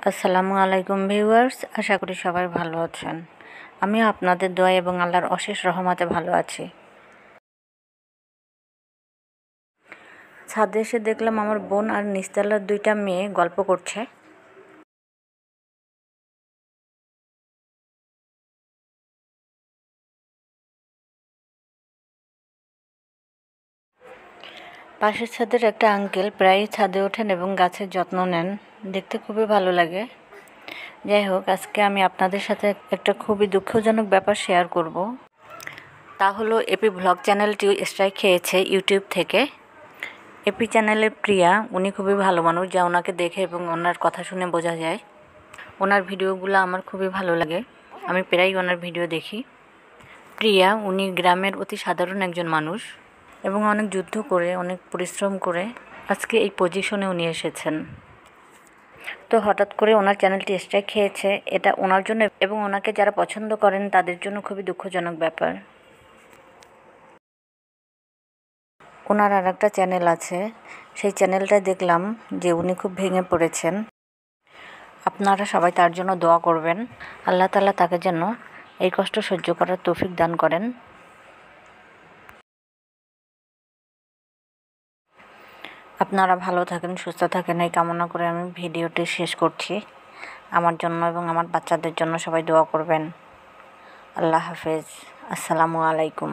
আসসালামু আলাইকুম ভিউয়ার্স, আশা করি সবাই ভালো আছেন। আমিও আপনাদের দোয়া এবং আল্লাহর অশেষ রহমতে ভালো আছি। ছাদে এসে দেখলাম আমার বোন আর নিচতলার দুইটা মেয়ে গল্প করছে। পাশের ছাদের একটা আঙ্কেল প্রায়ই ছাদে ওঠেন এবং গাছের যত্ন নেন, দেখতে খুবই ভালো লাগে। যাই হোক, আজকে আমি আপনাদের সাথে একটা খুবই দুঃখজনক ব্যাপার শেয়ার করব। তা হলো এপি ব্লগ চ্যানেলটি স্ট্রাইক খেয়েছে ইউটিউব থেকে। এপি চ্যানেলের প্রিয়া, উনি খুবই ভালো মানুষ, যা ওনাকে দেখে এবং ওনার কথা শুনে বোঝা যায়। ওনার ভিডিওগুলো আমার খুবই ভালো লাগে, আমি প্রায়ই ওনার ভিডিও দেখি। প্রিয়া, উনি গ্রামের অতি সাধারণ একজন মানুষ এবং অনেক যুদ্ধ করে, অনেক পরিশ্রম করে আজকে এই পজিশনে উনি এসেছেন। তো হঠাৎ করে ওনার চ্যানেলটি স্ট্রাইক খেয়েছে। এটা ওনার জন্য এবং ওনাকে যারা পছন্দ করেন তাদের জন্য খুবই দুঃখজনক ব্যাপার। ওনার আর একটা চ্যানেল আছে, সেই চ্যানেলটায় দেখলাম যে উনি খুব ভেঙে পড়েছেন। আপনারা সবাই তার জন্য দোয়া করবেন, আল্লাহ তাআলা তাকে যেন এই কষ্ট সহ্য করার তৌফিক দান করেন। আপনারা ভালো থাকেন, সুস্থ থাকেন, এই কামনা করে আমি ভিডিওটি শেষ করছি। আমার জন্য এবং আমার বাচ্চাদের জন্য সবাই দোয়া করবেন। আল্লাহ হাফেজ, আসসালামু আলাইকুম।